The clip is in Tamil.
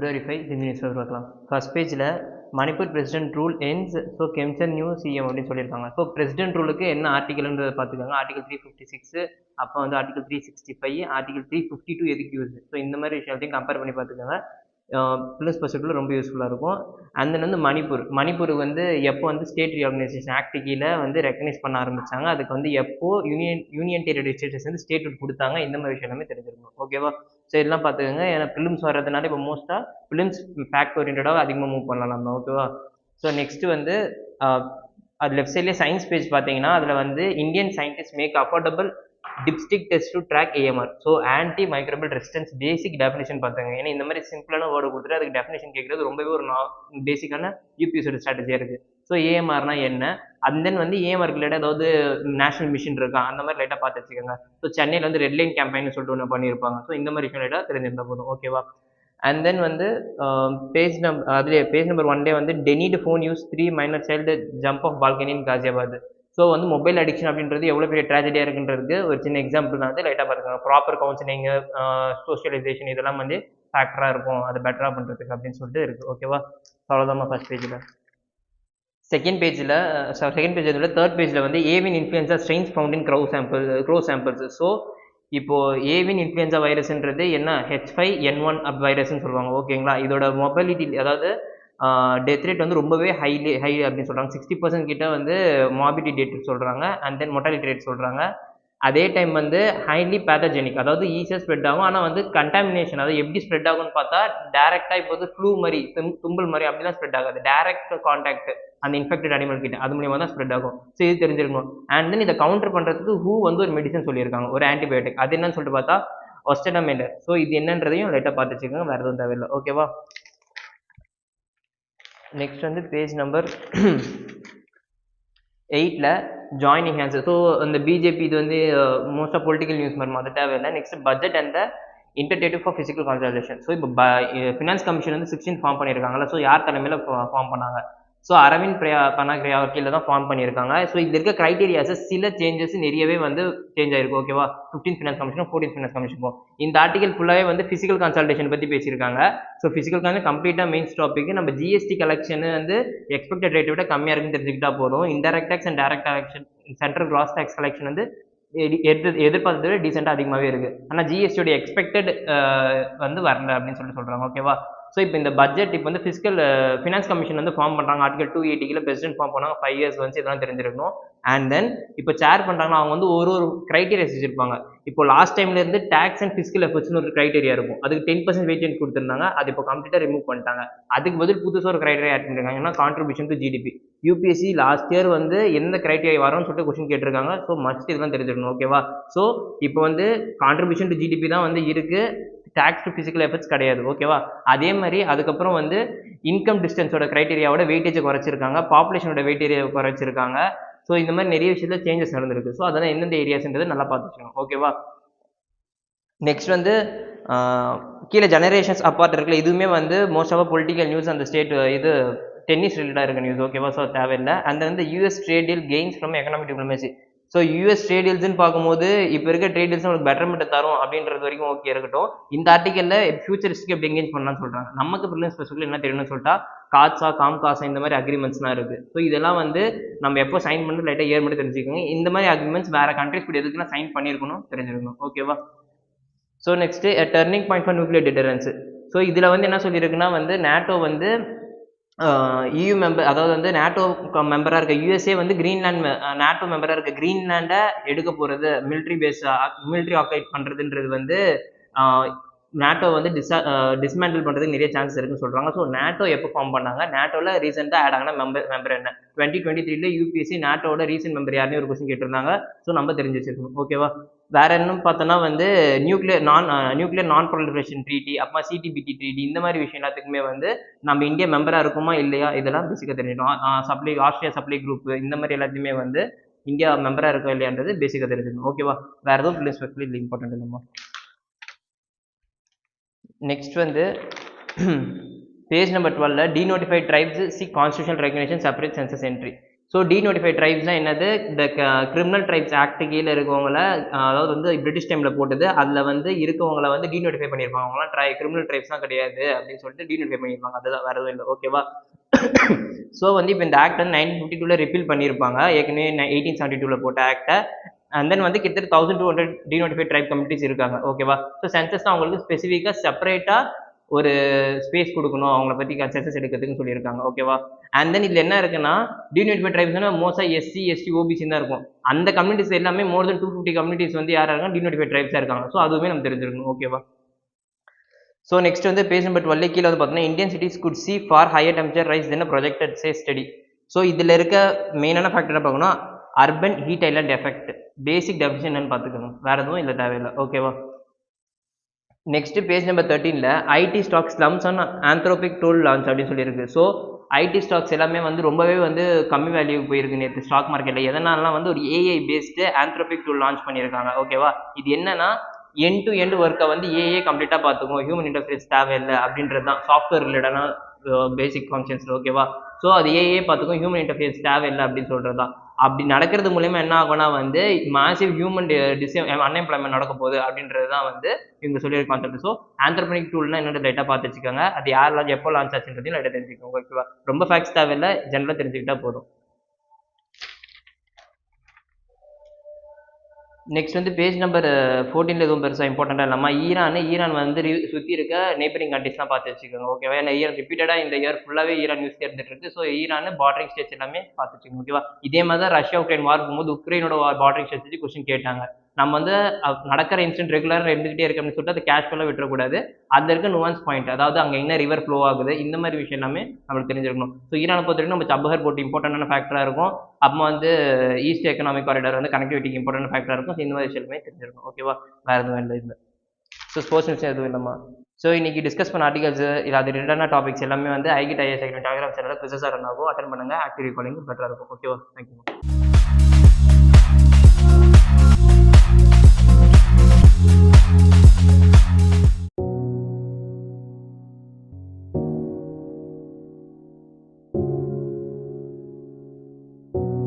February 5 இந்த நியூஸ் பார்க்கலாம். ஃபர்ஸ்ட் பேஜில் Manipur president rule ends. So Khemchand new CM அப்படின்னு சொல்லியிருக்காங்க. ஸோ பிரசிடென்ட் ரூலுக்கு என்ன ஆர்டிகல்ன்றதை பார்த்துக்கோங்க. ஆர்டிகல் 356, அப்போ வந்து ஆர்டிகல் 365, ஆர்டிகல் 352 எதுக்கு யூஸ். ஸோ இந்த மாதிரி விஷயத்தையும் கம்பேர் பண்ணி பார்த்துக்கோங்க. பிளஸ் பர்ஸ்பெக்டிவ்ல ரொம்ப யூஸ்ஃபுல்லாக இருக்கும். அண்ட் தென் வந்து மணிப்பூர் வந்து எப்போ வந்து ஸ்டேட் ரீஆர்கனைசேஷன் ஆக்ட் கீழே வந்து ரெக்கக்னைஸ் பண்ண ஆரம்பிச்சாங்க, அதுக்கு வந்து எப்போ யூனியன் டெரிட்டரி ஸ்டேட்டஸ் வந்து ஸ்டேட் கொடுத்தாங்க, இந்த மாதிரி விஷயம் எல்லாமே தெரிஞ்சிருக்கும். ஓகேவா? ஸோ இதெல்லாம் பார்த்துக்கோங்க. ஏன்னா ஃபிலிம்ஸ் வர்றதுனால இப்போ மோஸ்ட்டாக ஃபிலிம்ஸ் ஃபேக்ட் ஓரியன்டாக அதிகமாக மூவ் பண்ணலாம் நம்ம. ஓகேவா? ஸோ நெக்ஸ்ட் வந்து அது லெஃப்ட் சைட்லேயே சயின்ஸ் பேஜ் பார்த்தீங்கன்னா அதில் வந்து Indian scientist make affordable dipstick test to track AMR. So anti microbial resistance basic definition பார்த்தாங்க. ஏன்னா இந்த மாதிரி சிம்பிளான வேர்டு கொடுத்துட்டு அதுக்கு டெஃபினேஷன் கேட்கறது ரொம்பவே ஒரு பேசிக்கான யூபிஎஸோட ஸ்ட்ராட்டஜியாக இருக்குது. ஸோ ஏஎம்ஆர்னா என்ன, அண்ட் தென் வந்து ஏஎம்ஆருக்கு ரிலேட்டாக ஏதாவது நேஷனல் மிஷன் இருக்கா, அந்த மாதிரி லைட்டாக பார்த்து வச்சுக்கோங்க. ஸோ சென்னையில் வந்து ரெட் லைன் கேம்பெயின் சொல்லிட்டு ஒன்று பண்ணியிருப்பாங்க. ஸோ இந்த மாதிரி விஷயம் லைட்டாக தெரிஞ்சிருந்தா போதும். ஓகேவா? அண்ட் தென் வந்து பேஜ் நம்பர் 1 வந்து denied phone use 3 minor child jump off balcony in Ghaziabad. So வந்து மொபைல் அடிக்ஷன் அப்படின்றது எவ்வளோ பெரிய ட்ராஜடியாக இருக்குன்றதுக்கு ஒரு சின்ன எக்ஸாம்பிள் தான் வந்து லைட்டாக பார்த்துக்கோங்க. ப்ராப்பர் கவுன்சிலிங்கு, சோஷியலைசேஷன் இதெல்லாம் வந்து ஃபேக்டராக இருக்கும் அது பெட்டராக பண்ணுறதுக்கு அப்படின்னு சொல்லிட்டு இருக்குது. ஓகேவா? அவ்வளோதான் ஃபர்ஸ்ட் பேஜில். செகண்ட் பேஜில் தேர்ட் பேஜில் வந்து avian influenza strains found in crow samples. So இப்போ ஏவின் இன்ஃப்ளூயன்ஸா வைரஸ்ன்றது என்ன, H5N1 வைரஸ்ன்னு சொல்லுவாங்க. ஓகேங்களா? இதோட மொபைலிட்டி, அதாவது டெத் ரேட் வந்து ரொம்பவே ஹை அப்படின்னு சொல்கிறாங்க. 60% கிட்ட வந்து மார்பிடிட்டி ரேட் சொல்கிறாங்க, அண்ட் தென் மொர்டாலிட்டி ரேட் சொல்கிறாங்க. அதே டைம் வந்து ஹைலி பேத்தஜெனிக், அதாவது ஈஸியாக ஸ்ப்ரெட் ஆகும். ஆனால் வந்து கண்டாமினேஷன், அதாவது எப்படி ஸ்ப்ரெட் ஆகும்னு பார்த்தா டேரெக்டாக இப்போ வந்து ஃப்ளூ மாதிரி தும்பல் மாதிரி அப்படிலாம் ஸ்ப்ரெட் ஆகாது. டேரெக்ட் கான்டாக்ட் அந்த இன்ஃபெக்டட் அனிமல் கிட்ட அது மூலியமாக தான் ஸ்ப்ரெட் ஆகும். ஸோ இது தெரிஞ்சிருக்கணும். அண்ட் தென் இதை கவுண்டர் பண்ணுறதுக்கு ஹூ வந்து ஒரு மெடிசன் சொல்லியிருக்காங்க, ஒரு ஆன்டிபயோட்டிக். அது என்னன்னு சொல்லிட்டு பார்த்தா ஒஸ்டெடமைண்டர். ஸோ இது என்னன்றதையும் லைட்டாக பார்த்து வச்சுக்கோங்க, வேறு எதுவும் தேவையில்லை. ஓகேவா? நெக்ஸ்ட் வந்து பேஜ் நம்பர் 8ல் ஜாயினிங் ஹேண்ட்ஸ். ஸோ இந்த பிஜேபி இது வந்து மோஸ்ட்டாக பொலிட்டிக்கல் நியூஸ் மாதிரி அது தேவையில்லை. Next budget and interdative for physical consultation. So இப்போ ஃபினான்ஸ் கமிஷன் வந்து 16 ஃபார்ம் பண்ணியிருக்காங்கல்ல. ஸோ யார் தலைமையில் ஃபார்ம் பண்ணாங்க? ஸோ அரவிந்த் பனாகிரியா கீழே தான் ஃபார்ம் பண்ணியிருக்காங்க. ஸோ இதில் இருக்க க்ரைட்டீரியாஸ் சில சேஞ்சஸ் நிறையவே வந்து சேஞ்ச் ஆயிருக்கு. ஓகேவா? 15th ஃபினான்ஸ் கமிஷனும் 14th ஃபினான்ஸ் கமிஷனுக்கும் இந்த ஆர்டிகல் ஃபுல்லாகவே வந்து ஃபிசிக்கல் கன்சல்டேஷன் பற்றி பேசியிருக்காங்க. ஸோ ஃபிசிக்கல் கம்ப்ளீட்டாக மெயின்ஸ் டாபிக். நம்ம ஜிஎஸ்டி கலெக்ஷன் வந்து எக்ஸ்பெக்டட் ரேட்டை விட கம்மியாக இருக்குன்னு தெரிஞ்சுக்கிட்டா போதும். Indirect tax and direct collection, central gross tax collection வந்து எதிர்பார்த்ததை விட டீசெண்டாக அதிகமாகவே இருக்குது. ஆனால் ஜிஎஸ்டியோட எக்ஸ்பெக்டட் வந்து வரல அப்படின்னு சொல்கிறாங்க. ஓகேவா? ஸோ இப்போ இந்த பட்ஜெட் இப்போ வந்து ஃபினான்ஸ் கமிஷன் வந்து ஃபார்ம் பண்ணுறாங்க. ஆர்டிகல் 280 பிரசிடென்ட் ஃபார்ம் பண்ணாங்க. 5 years வந்து இதெல்லாம் தெரிஞ்சிருக்கணும். அண்ட் தென் இப்போ சேர் பண்ணுறாங்கன்னா அவங்க வந்து ஒரு கிரைட்டீரியாஸ் வச்சிருப்பாங்க. இப்போ லாஸ்ட் டைம்ல இருந்து டேக்ஸ் அண்ட் ஃபிஸ்கல் எஃபர்ட்ஸ்னு ஒரு கிரைட்டீரியா இருக்கும். அதுக்கு 10% வெயிட்டேஜ் கொடுத்துருந்தாங்க. அது இப்போ கம்ப்ளீட்டாக ரிமூவ் பண்ணிட்டாங்க. அதுக்கு பதில் புதுசாக ஒரு கிரைட்டீரியா ஆட் பண்ணிருக்காங்க. ஏன்னா contribution to GDP. UPSC last year வந்து எந்த கிரைட்டீரியா வரும்னு சொல்லிட்டு கொஸ்டின் கேட்டிருக்காங்க. ஸோ மஸ்ட் இதெல்லாம் தெரிஞ்சிருக்கணும். ஓகேவா? ஸோ இப்போ வந்து கான்ட்ரிபியூஷன் டு ஜிடிபி தான் வந்து இருக்கு, டேக்ஸ் டு ஃபிசிக்கல் எஃபர்ட்ஸ் கிடையாது. ஓகேவா? அதே மாதிரி அதுக்கப்புறம் வந்து இன்கம் டிஸ்டன்ஸோட கிரைட்டீரியாவோட வெயிட்டேஜை குறைச்சிருக்காங்க, பாப்புலேஷனோட வெயிட்டேஜை குறைச்சிருக்காங்க. ஸோ இந்த மாதிரி நிறைய விஷயத்துல சேஞ்சஸ் நடந்திருக்கு. ஸோ அதெல்லாம் எந்தெந்த ஏரியாஸ்ன்றது நல்லா பார்த்து வச்சுக்கணும். ஓகேவா? நெக்ஸ்ட் வந்து கீழே ஜெனரேஷன்ஸ் அப்பார்ட் இருக்குல்ல, இதுவுமே வந்து மோஸ்ட் ஆஃப் பொலிட்டிக்கல் நியூஸ் அந்த ஸ்டேட் இது டென்னிஸ் ரிலேட்டடாக இருக்க நியூஸ். ஓகேவா? ஸோ தேவையில்லை. அந்த வந்து US trade deal gains from economic diplomacy. So US trade டீல்ஸ்ன்னு பார்க்கும்போது இப்போ இருக்க ட்ரேட் டீல்ஸ் உங்களுக்கு பெட்டர்மெண்ட் தரும் அப்படின்றது வரைக்கும் ஓகே இருக்கட்டும். இந்த ஆர்டிக்கலில் ஃபியூச்சரிஸ்டிக் எப்படி எங்கேஜ் பண்ணலாம்னு சொல்கிறாங்க. நமக்கு ப்ரிலிம்ஸ் ஸ்பெசிஃபிக் என்ன தெரியணும்னு சொல்லிட்டா காம்காசா இந்த மாதிரி அக்ரிமெண்ட்ஸ்லாம் இருக்குது. ஸோ இதெல்லாம் வந்து நம்ம எப்போ சைன் பண்ணி லைட்டாக இயர் மட்டும் தெரிஞ்சுக்கோங்க. இந்த மாதிரி அக்ரிமெண்ட்ஸ் வேறு கண்ட்ரிஸ் கூட எதுக்குலாம் சைன் பண்ணியிருக்கணும் தெரிஞ்சிருக்கணும். ஓகேவா? So next turning point for nuclear deterrence. So இதில் வந்து என்ன சொல்லியிருக்குன்னா வந்து நேட்டோ வந்து EU மெம்பர், அதாவது வந்து நேட்டோ மெம்பராக இருக்க யூஎஸ்ஏ வந்து கிரீன்லாண்ட் நேட்டோ மெம்பராக இருக்க கிரீன்லாண்டை எடுக்க போகிறது, மிலிட்ரி ஆக்குபை பண்ணுறதுன்றது வந்து நேட்டோ வந்து டிஸ்மேண்டில் பண்ணுறதுக்கு நிறைய சான்சஸ் இருக்குன்னு சொல்கிறாங்க. ஸோ நேட்டோ எப்போ ஃபார்ம் பண்ணாங்க, நேட்டோவில் ரீசெண்டாக ஆட் ஆகின மெம்பர் என்ன, 2023 யூபிஎஸ்சி நேட்டோட ரீசெண்ட் மெம்பர் யாருன்னு ஒரு கொஸ்டின் கேட்டிருந்தாங்க. ஸோ நம்ம தெரிஞ்சு வச்சிருக்கணும். ஓகேவா? வேற என்ன பார்த்தோன்னா வந்து நியூக்ளியர் நான் ப்ராலிஃபரேஷன் ட்ரீட்டி, அப்புறமா சிடிபிடி ட்ரீட்டி, இந்த மாதிரி விஷயம் எல்லாத்துக்குமே வந்து நம்ம இந்தியா மெம்பராக இருக்குமா இல்லையா இதெல்லாம் பேசிக்காக தெரிஞ்சிடும். ஆஸ்திரியா சப்ளை குரூப் இந்த மாதிரி எல்லாத்தையுமே வந்து இந்தியா மெம்பராக இருக்கா இல்லையான்றது பேசிக்காக தெரிஞ்சிடணும். ஓகேவா? வேற எதுவும் ப்ளஸ் இல்லை இம்பார்ட்டன்ட் இல்லைம்மா. நெக்ஸ்ட் வந்து பேஜ் நம்பர் 12ல denotified tribes seek constitutional recognition separate census entry. So denotified ட்ரைப்ஸ்னா என்னது, இந்த கிரிமினல் ட்ரைப்ஸ் ஆக்ட் கீழே இருக்கவங்கள அதாவது வந்து பிரிட்டிஷ் டைமில் போட்டது, அதில் வந்து இருக்கவங்கள வந்து டீநோட்டிஃபை பண்ணியிருப்பாங்க. அவங்களாம் கிரிமினல் ட்ரைப்ஸ்லாம் கிடையாது அப்படின்னு சொல்லிட்டு டீநோட்டிஃபை பண்ணியிருப்பாங்க. அதுதான் வேறு எதுவும் இல்லை. ஓகேவா? ஸோ வந்து இப்போ இந்த ஆக்ட் வந்து 1952 ரிப்பீல் பண்ணியிருப்பாங்க. ஏற்கனவே 1872 போட்ட ஆக்டை. அண்ட் தென் வந்து கிட்டத்தட்ட 1200 டீநோட்டிஃபைட் ட்ரைப் கம்யூனிட்டிஸ் இருக்காங்க. ஓகேவா? ஸோ சென்சஸ் அவங்களுக்கு ஸ்பெசிஃபிக்காக செப்பரேட்டாக ஒரு ஸ்பேஸ் கொடுக்கணும் அவங்கள பற்றி சென்சஸ் எடுக்கிறதுக்குன்னு சொல்லியிருக்காங்க. ஓகேவா? அண்ட் தென் இதில் என்ன இருக்குன்னா, டீநோட்டிஃபைட் ட்ரைப்ஸ்னா மோஸ்ட்டாக எஸ்சி, எஸ்டி, ஓபிசி தான் இருக்கும். அந்த கம்யூனிட்டிஸ் எல்லாமே மோர் தென் 250 கம்யூனிட்டிஸ் வந்து யாராக இருக்காங்க, டீநோட்டிஃபைட் ட்ரைப்ஸாக இருக்காங்க. ஸோ அதுவுமே நம்ம தெரிஞ்சிருக்கணும். ஓகேவா? ஸோ நெக்ஸ்ட் வந்து பேஜ் நம்பர் 12 கீழே வந்து பார்த்தீங்கன்னா, Indian cities could see for higher temperature rise than projected say study. So இதில் இருக்க மெயினான ஃபேக்டர் என்ன பார்க்கணும், urban heat island effect. Basic definition என்னன்னு பார்த்துக்கோங்க. வேறு எதுவும் இல்லை தேவையில்லை. ஓகேவா? நெக்ஸ்ட் பேஜ் நம்பர் 13ல IT stock slumps and Anthropic tool launch அப்படின்னு சொல்லியிருக்கு. ஸோ ஐடி ஸ்டாக்ஸ் எல்லாமே வந்து ரொம்பவே வந்து கம்மி வேல்யூ போயிருக்கு நேற்று ஸ்டாக் மார்க்கெட்டில். எதனாலலாம் வந்து ஒரு AI based Anthropic tool launch பண்ணியிருக்காங்க. ஓகேவா? இது என்னன்னா, எண்ட் டு எண்ட் ஒர்க்கை வந்து ஏஐ கம்ப்ளீட்டாக பார்த்துக்கும், ஹியூமன் இன்டர்ஃபேஸ் தேவையில்லை அப்படின்றது தான் சாஃப்ட்வேர் ரிலேட்டடான பேசிக் ஃபங்க்ஷன்ஸ். ஓகேவா? ஸோ அது ஏஐ பார்த்துக்கும், ஹியூமன் இன்டர்ஃபேஸ் தேவையில்லை அப்படின்னு சொல்கிறது தான். அப்படி நடக்கிறது மூலயமா என்ன ஆகும்னா வந்து மாசிவ் ஹியூமன் அன்எம்ப்ளாய்மெண்ட் நடக்க போகுது அப்படின்றது தான் வந்து இவங்க சொல்லியிருக்க கான்செப்ட். ஸோ ஆந்த்ரோபனிக் டூல்னா என்னோட லைட்டாக பார்த்து வச்சுக்கோங்க. அது யார் எப்போ லான்ச் ஆச்சுன்றதையும் லைட்டாக தெரிஞ்சுக்கோங்க. ஓகேவா? ரொம்ப ஃபேக்ட்ஸ் தேவையில்லை, ஜென்ரலாக தெரிஞ்சுக்கிட்டா போதும். நெக்ஸ்ட் வந்து பேஜ் நம்பர் 14ல எதுவும் பெருசாக இம்பார்ட்டண்ட்டாக இல்லாமல் ஈரான் வந்து சுற்றி இருக்க நெய்பரிங் கண்ட்ரிஸ்லாம் பார்த்து வச்சுக்கோங்க. ஓகேவா? ஏன்னா ஈரான் ரிப்பீட்டடாக இந்த இயர் ஃபுல்லாகவே ஈரான் நியூஸ் இருந்துட்டு இருக்கு. ஸோ ஈரான் பார்டரிங் ஸ்டேட்ஸ் எல்லாமே பார்த்து வச்சுக்கோங்க. ஓகேவா? இதே மாதிரி தான் ரஷ்யா உக்ரைன் வார் போகும்போது உக்ரைனோட பார்டரிங் ஸ்டேட்ஸ் வச்சு கொஸ்டின் கேட்டாங்க. நம்ம வந்து நடக்கிற இன்சிடென்ட் ரெகுலராக இருந்துகிட்டே இருக்கு அப்படின்னு சொல்லிட்டு அதை கேஷுவலாக விட்டுறக்கூடாது. அதில் இருக்க நுவான்ஸ் பாயிண்ட், அதாவது அங்கே என்ன ரிவர் ஃப்ளோ ஆகுது, இந்த மாதிரி விஷயம் எல்லாமே நம்மளுக்கு தெரிஞ்சிருக்கணும். ஸோ ஈரானை பொறுத்த வரைக்கும் நம்ம சபஹர் போர்ட் இம்பார்ட்டண்டான ஃபேக்டராக இருக்கும். அப்போ வந்து ஈஸ்ட் எக்கனாமிக் காரிடார் வந்து கனெக்டிவிட்டிக்கு இம்பார்ட்டன்ட் ஃபேக்டராக இருக்கும். ஸோ இந்த மாதிரி விஷயமே தெரிஞ்சிருக்கும். ஓகேவா? வேறு எதுவும் இல்லை. ஸோ ஸ்போர்ட்ஸ் நியூஸ் எதுவும் இல்லைம்மா. ஸோ இன்னைக்கு டிஸ்கஸ் பண்ண ஆர்டிகல்ஸ் இல்லை அது ரிலேட்டடான டாபிக்ஸ் எல்லாமே வந்து ஐகிட் ஐஎஸ் டெலிகிராம் சேனலில் ப்ரிசஸாக ரன் ஆகும். அட்டன் பண்ணுங்கள். ஆக்டிவ் காலிங் பெட்டராக இருக்கும். ஓகேவா? தேங்க்யூ.